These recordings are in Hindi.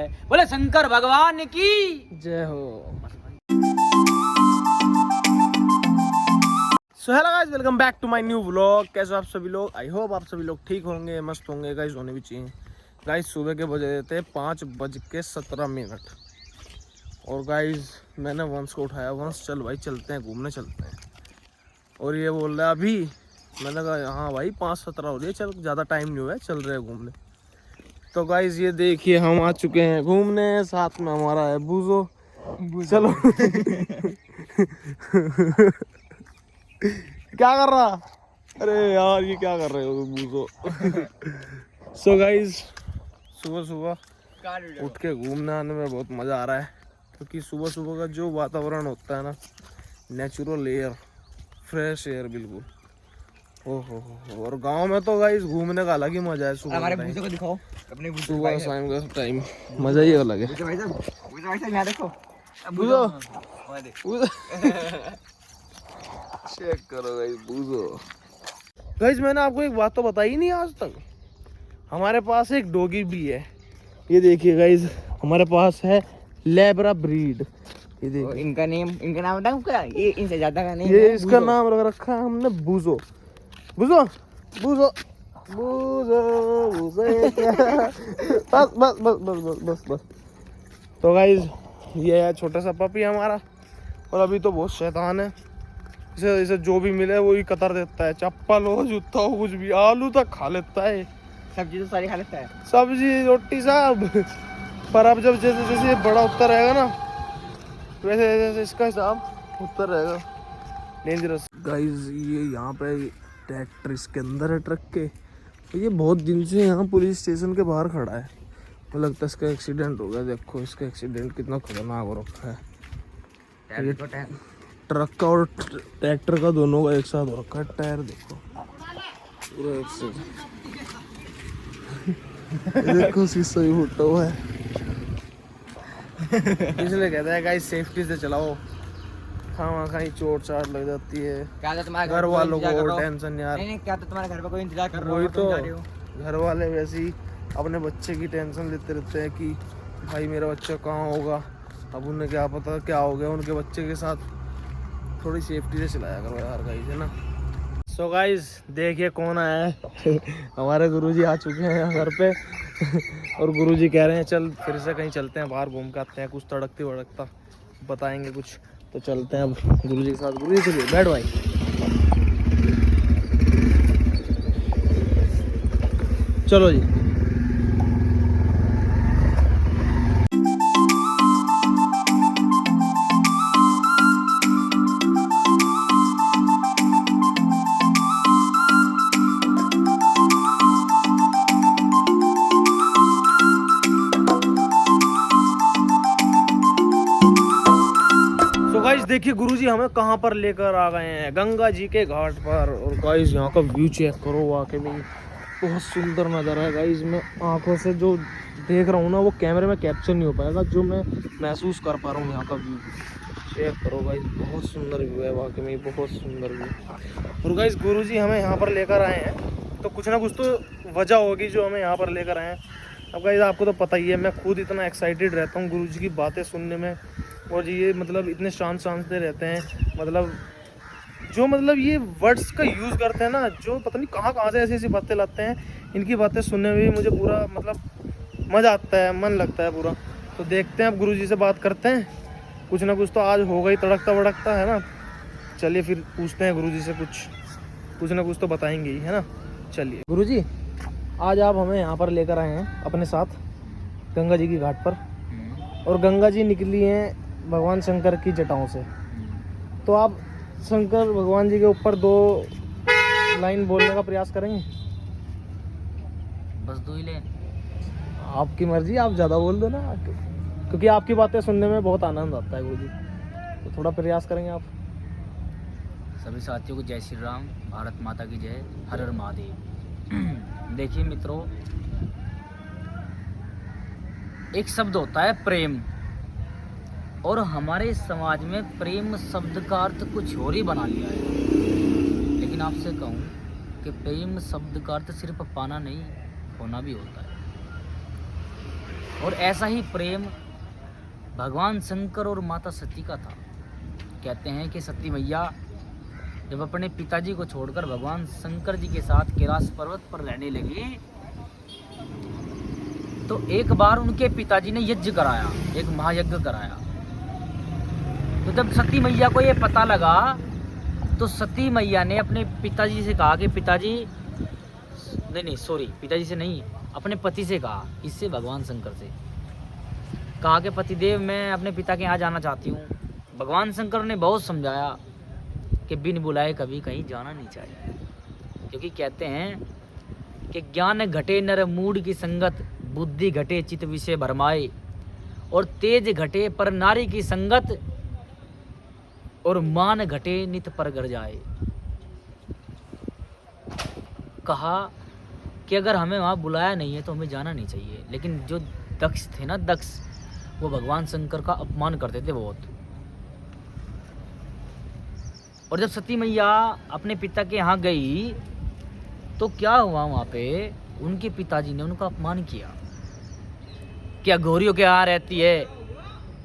बोले शंकर भगवान की जय हो। So hello guys, welcome back to my new vlog. कैसे हो आप सभी लोग? आई होप आप सभी लोग ठीक होंगे, मस्त होंगे। गाइस होने भी चाहिए। गाइस सुबह के बजे थे 5:17 और गाइस मैंने वंश को उठाया। वंश चल भाई चलते हैं, घूमने चलते हैं। और ये बोल रहा है अभी। मैंने कहा हाँ भाई 5:17 हो रही है, चल ज़्यादा टाइम नहीं हुआ है, चल रहे हैं घूमने। तो गाइस ये देखिए हम आ चुके हैं घूमने, साथ में हमारा है बूजो। चलो क्या कर रहा? अरे यार ये क्या कर रहे हो बूजो? सो गाइस सुबह सुबह उठ के घूमने आने में बहुत मज़ा आ रहा है, क्योंकि सुबह सुबह का जो वातावरण होता है ना, नेचुरल एयर, फ्रेश एयर बिल्कुल। ओहो और गांव में तो गाइस घूमने का अलग ही मजा है। सुबह हमारे बूझो को दिखाओ, अपने सुबह शाम का टाइम मजा ही अलग है। भाई साहब यहाँ देखो, बूझो चेक करो गाइस बूझो। गाइस मैंने आपको एक बात तो बताई नहीं आज तक। हमारे पास एक डॉगी भी है। ये देखिए गाइस, हमारे पास है लेब्रा ब्रीड। ये देखिए इनका नाम बताऊं क्या? ये इनसे ज्यादा का नहीं ये है, इसका बूझो। नाम रखा है हमने बूजो। बूजो बूजो बूजो बूजो बस बस बस बस बस बस बस। तो गाइस ये है छोटा सा पपी हमारा, और अभी तो बहुत शैतान है। इसे जो भी मिले वो ही कतर देता है। चप्पल हो, जूता हो, कुछ भी, आलू तक खा लेता है। सब्जी तो सारी खा लेता है, सब्जी रोटी सब। पर अब जब जैसे जैसे ये बड़ा होता रहेगा ना, वैसे जैसे इसका हिसाब होता रहेगा। Dangerous guys. ये यहाँ पे ट्रैक्टर इसके अंदर है, ट्रक के। ये बहुत दिन से यहाँ पुलिस स्टेशन के बाहर खड़ा है। मुझे लगता है इसका एक्सीडेंट हो गया। देखो इसका एक्सीडेंट कितना खतरनाक हो रखा है। ये ट्रक का और ट्रैक्टर का दोनों का एक साथ हो रखा है। टायर देखो पूरा एक साथ। देखो शीशा भी फूटा हुआ है। इसलिए कहता है गाइस सेफ्टी से चलाओ, हाँ कहीं चोट चाट लग जाती है। क्या तो तुम्हारे घर वालों को और टेंशन यार। नहीं क्या तो तुम्हारे घर पे कोई इंतजार कर रहा वही हो, तुम तो जा रहे हो। घर वाले वैसे ही अपने बच्चे की टेंशन लेते रहते हैं कि भाई मेरा बच्चा कहाँ होगा। अब उन्हें क्या पता क्या हो गया उनके बच्चे के साथ। थोड़ी सेफ्टी से चलाया करो यार गाइस, है ना। सो गाइस देखिए कौन आया है। हमारे गुरुजी आ चुके हैं घर पे। और गुरुजी कह रहे हैं चल फिर से कहीं चलते हैं, बाहर घूम के आते हैं, कुछ तड़कती भड़कता बताएंगे कुछ। तो चलते हैं अब गुरुजी के साथ। गुरुजी चलिए बैठ भाई। चलो जी। गाइस देखिए गुरुजी हमें कहाँ पर लेकर आ गए हैं, गंगा जी के घाट पर। और गाइस यहाँ का व्यू चेक करो, वाकई में बहुत सुंदर नज़ारा है। गाइस मैं आंखों से जो देख रहा हूँ ना, वो कैमरे में कैप्चर नहीं हो पाएगा, जो मैं महसूस कर पा रहा हूँ यहाँ का व्यू। चेक करो गाइस, बहुत सुंदर व्यू है, वाकई में बहुत सुंदर व्यू। और गाइस गुरुजी हमें यहाँ पर लेकर आए हैं, तो कुछ ना कुछ तो वजह होगी जो हमें यहाँ पर लेकर आए हैं। अब गाइस आपको तो पता ही है, मैं खुद इतना एक्साइटेड रहता हूँ गुरुजी की बातें सुनने में। और ये मतलब इतने शांत शांत रहते हैं, मतलब जो मतलब ये वर्ड्स का यूज़ करते हैं ना, जो पता नहीं कहाँ कहाँ से ऐसी ऐसी बातें लाते हैं। इनकी बातें सुनने में भी मुझे पूरा मतलब मज़ा आता है, मन लगता है पूरा। तो देखते हैं अब गुरुजी से बात करते हैं, कुछ ना कुछ तो आज होगा ही, तड़कता भड़कता है ना। चलिए फिर पूछते हैं गुरुजी से, कुछ ना कुछ तो बताएंगे ही, है ना। चलिए गुरुजी, आज आप हमें यहाँ पर लेकर आए हैं अपने साथ गंगा जी की घाट पर, और गंगा जी निकली हैं भगवान शंकर की जटाओं से। तो आप शंकर भगवान जी के ऊपर 2 लाइन बोलने का प्रयास करेंगे? बस 2 ही ले। आपकी मर्जी, आप ज़्यादा बोल दो ना, क्योंकि आपकी बातें सुनने में बहुत आनंद आता है गुरुजी। तो थोड़ा प्रयास करेंगे आप। सभी साथियों को जय श्री राम, भारत माता की जय, हर हर महादेव। देखिए मित्रों, एक शब्द होता है प्रेम, और हमारे समाज में प्रेम शब्द का अर्थ कुछ और ही बना लिया है। लेकिन आपसे कहूँ कि प्रेम शब्द का अर्थ सिर्फ पाना नहीं, होना भी होता है। और ऐसा ही प्रेम भगवान शंकर और माता सती का था। कहते हैं कि सती मैया जब अपने पिताजी को छोड़कर भगवान शंकर जी के साथ कैलाश पर्वत पर रहने लगी, तो एक बार उनके पिताजी ने यज्ञ कराया, एक महायज्ञ कराया। तो जब सती मैया को ये पता लगा, तो सती मैया ने अपने पिताजी से कहा कि पिताजी, नहीं सॉरी, पिताजी से नहीं, अपने पति से कहा, इससे भगवान शंकर से कहा कि पतिदेव मैं अपने पिता के यहाँ जाना चाहती हूँ। भगवान शंकर ने बहुत समझाया कि बिन बुलाए कभी कहीं जाना नहीं चाहिए, क्योंकि कहते हैं कि ज्ञान घटे नर मूड की संगत, बुद्धि घटे चित विषय भरमाए, और तेज घटे पर नारी की संगत, और मान घटे नित पर घर जाए। कहा कि अगर हमें वहाँ बुलाया नहीं है तो हमें जाना नहीं चाहिए। लेकिन जो दक्ष थे ना, दक्ष, वो भगवान शंकर का अपमान करते थे बहुत। और जब सती मैया अपने पिता के यहाँ गई तो क्या हुआ, वहाँ पे उनके पिताजी ने उनका अपमान किया। क्या अघोरियों के यहाँ रहती है,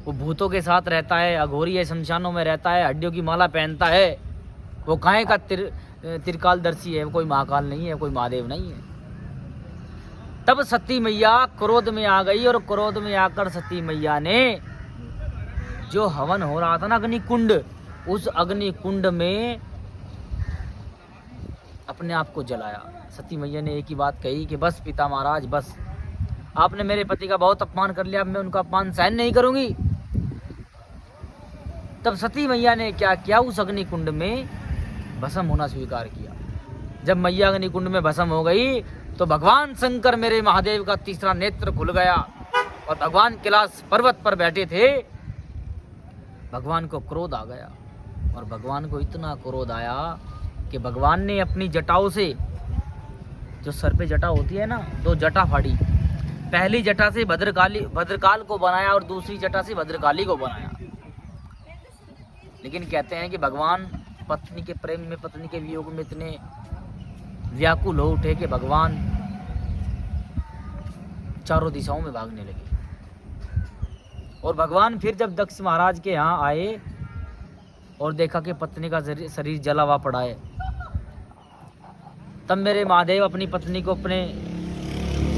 वो भूतों के साथ रहता है, अघोरी है, शमशानों में रहता है, हड्डियों की माला पहनता है, वो काहे का त्रिकालदर्शी है, कोई महाकाल नहीं है, कोई महादेव नहीं है। तब सती मैया क्रोध में आ गई, और क्रोध में आकर सती मैया ने जो हवन हो रहा था ना अग्निकुंड, उस अग्निकुंड में अपने आप को जलाया। सती मैया ने एक ही बात कही कि बस पिता महाराज, बस आपने मेरे पति का बहुत अपमान कर लिया, अब मैं उनका अपमान सहन नहीं करूंगी। तब सती मैया ने क्या किया, उस अग्निकुंड में भस्म होना स्वीकार किया। जब मैया अग्निकुंड में भस्म हो गई तो भगवान शंकर मेरे महादेव का तीसरा नेत्र खुल गया, और भगवान कैलाश पर्वत पर बैठे थे। भगवान को क्रोध आ गया, और भगवान को इतना क्रोध आया कि भगवान ने अपनी जटाओं से, जो सर पे जटा होती है ना, दो जटा फाड़ी। पहली जटा से भद्रकाल को बनाया, और दूसरी जटा से भद्रकाली को बनाया। लेकिन कहते हैं कि भगवान पत्नी के प्रेम में, पत्नी के वियोग में इतने व्याकुल हो उठे कि भगवान चारों दिशाओं में भागने लगे। और भगवान फिर जब दक्ष महाराज के यहाँ आए और देखा कि पत्नी का शरीर जला हुआ पड़ा है, तब मेरे महादेव अपनी पत्नी को अपने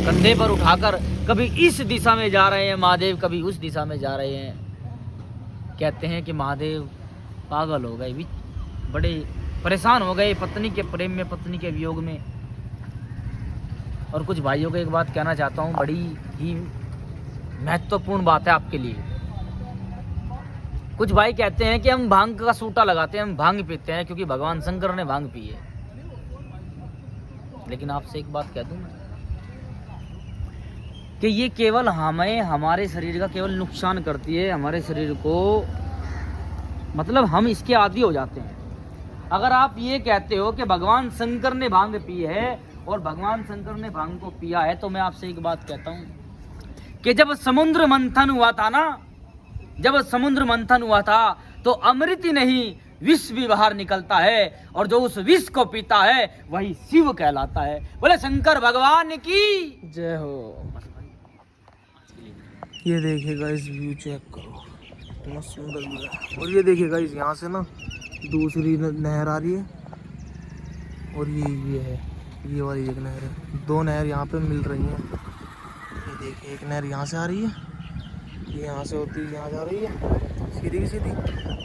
कंधे पर उठाकर कभी इस दिशा में जा रहे हैं महादेव, कभी उस दिशा में जा रहे हैं। कहते हैं कि महादेव पागल हो गए, बड़े परेशान हो गए पत्नी के प्रेम में, पत्नी के वियोग में। और कुछ भाइयों को एक बात कहना चाहता हूँ, बड़ी ही महत्वपूर्ण बात है आपके लिए। कुछ भाई कहते हैं कि हम भांग का सूटा लगाते हैं, हम भांग पीते हैं क्योंकि भगवान शंकर ने भांग पी है। लेकिन आपसे एक बात कह दूं मैं कि ये केवल हमें, हमारे शरीर का केवल नुकसान करती है, हमारे शरीर को, मतलब हम इसके आदी हो जाते हैं। अगर आप ये कहते हो कि भगवान शंकर ने भांग पी है और भगवान शंकर ने भांग को पिया है, तो मैं आपसे एक बात कहता हूं कि जब समुद्र मंथन हुआ था ना, जब समुद्र मंथन हुआ था तो अमृत ही नहीं विष भी बाहर निकलता है, और जो उस विष को पीता है वही शिव कहलाता है। बोले शंकर भगवान की जय हो। ये देखिएगा, इस व्यू चेक करो, कितना सुंदर व्यू है। और ये देखिएगा, इस यहाँ से ना दूसरी नहर आ रही है, और ये है, ये वाली एक नहर है। दो नहर यहाँ पे मिल रही हैं। ये देखिए, एक नहर यहाँ से आ रही है, ये यहाँ से होती है, यहाँ जा रही है सीधी सीधी,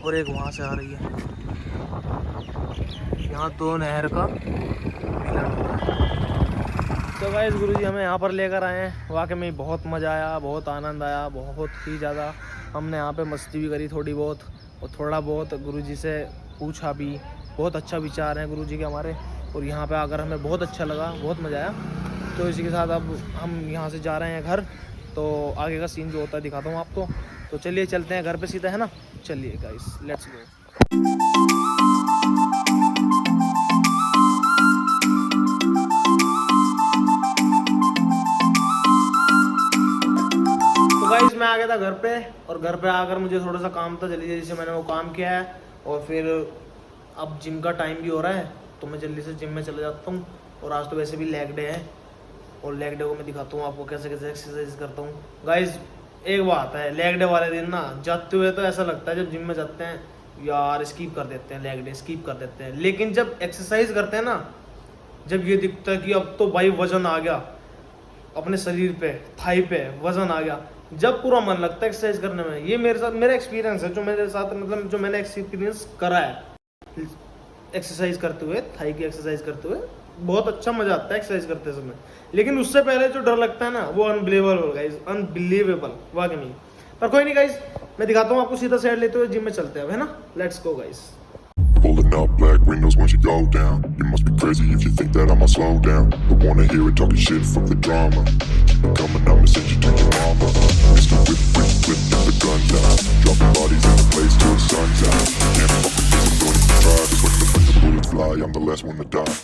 और एक वहाँ से आ रही है। यहाँ दो नहर का मिलन हो रहा है। तो गाइस गुरुजी हमें यहाँ पर लेकर आए हैं, वाकई में बहुत मज़ा आया, बहुत आनंद आया, बहुत ही ज़्यादा। हमने यहाँ पे मस्ती भी करी थोड़ी बहुत, और थोड़ा बहुत गुरुजी से पूछा भी। बहुत अच्छा विचार हैं गुरुजी के हमारे, और यहाँ पे आकर हमें बहुत अच्छा लगा, बहुत मज़ा आया। तो इसी के साथ अब हम यहाँ से जा रहे हैं घर, तो आगे का सीन जो होता है दिखाता हूँ आपको। तो चलिए चलते हैं घर पे सीधा, है ना। चलिए गाइस, लेट्स गो। तो गाइस मैं आ गया था घर पे, और घर पे आकर मुझे थोड़ा सा काम था, जल्दी जल्दी से मैंने वो काम किया है। और फिर अब जिम का टाइम भी हो रहा है, तो मैं जल्दी से जिम में चले जाता हूँ। और आज तो वैसे भी लेग डे है, और लेग डे को मैं दिखाता हूँ आपको कैसे कैसे एक्सरसाइज करता हूँ। गाइज एक बात है, लेग डे वाले दिन ना जाते हुए तो ऐसा लगता है जब जिम में जाते हैं यार स्किप कर देते हैं, लेग डे स्किप कर देते हैं, लेकिन जब एक्सरसाइज करते हैं ना, जब ये दिखता है कि अब तो भाई वजन आ गया अपने शरीर पे, थाई पे वजन आ गया, जब पूरा मन लगता है एक्सरसाइज करने में। ये मेरे साथ मेरा एक्सपीरियंस है, जो मेरे साथ मतलब जो मैंने एक्सपीरियंस करा है एक्सरसाइज करते हुए, थाई की एक्सरसाइज करते हुए, बहुत अच्छा मजा आता है एक्सरसाइज करते समय। लेकिन उससे पहले जो डर लगता है ना वो अनबिलीवेबल गाइस, अनबिलीवेबल वाकई में। पर कोई नहीं गाइस, मैं दिखाता हूँ आपको सीधा साइड लेते हुए जिम में चलते हैं, है ना, let's go guys. Pulling up black windows once you go down. You must be crazy if you think that I'ma slow down. Don't wanna hear it talking shit, fuck the drama. Keep it coming, I'ma send you to your mama. Mr. Whip, whip, whip, get the guns out. Dropping bodies in the place till the sun's out. Can't fuck with this, I'm going to try. Cause when the bullets fly, I'm the last one to die.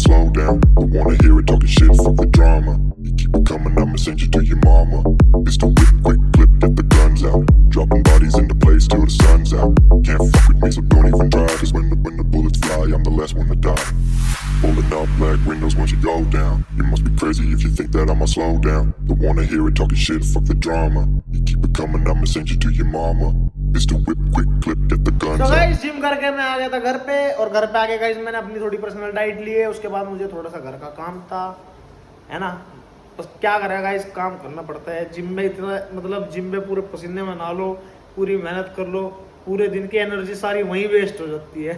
Slow down, don't wanna hear it talking shit, fuck the drama. You keep it coming, I'ma send you to your mama. Mr. Whip, quick clip, get the guns out. Dropping bodies into place till the sun's out. Can't fuck with me, so don't even try. Cause when the bullets fly, I'm the last one to die. Pulling up black windows once you go down. You must be crazy if you think that I'ma slow down. Don't wanna hear it talking shit, fuck the drama. You keep it coming, I'ma send you to your mama. Mr. Whip, quick clip, get the guns तो out. गाइस जिम करके मैं आ गया था घर पे, और घर पे आके गाइस मैंने अपनी थोड़ी पर्सनल डाइट ली है। उसके बाद मुझे थोड़ा सा घर का काम था, है ना, बस क्या करेगा गाइस, काम करना पड़ता है। जिम में इतना मतलब जिम में पूरे पसीने में नहा लो, पूरी मेहनत कर लो, पूरे दिन की एनर्जी सारी वहीं वेस्ट हो जाती है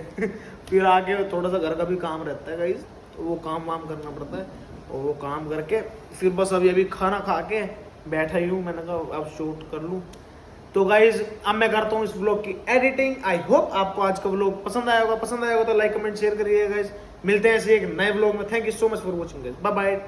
फिर आके थोड़ा सा घर का भी काम रहता है गाइस, वो काम वाम करना पड़ता है। और वो काम करके फिर बस अभी खाना खा के बैठा ही हूँ, मैंने कहा अब शूट कर लूँ। तो गाइज अब मैं करता हूँ इस व्लॉग की एडिटिंग। आई होप आपको आज का व्लॉग पसंद आया होगा तो लाइक कमेंट शेयर करिएगा गाइज। मिलते हैं ऐसे एक नए व्लॉग में। Thank you so much for watching guys, bye bye.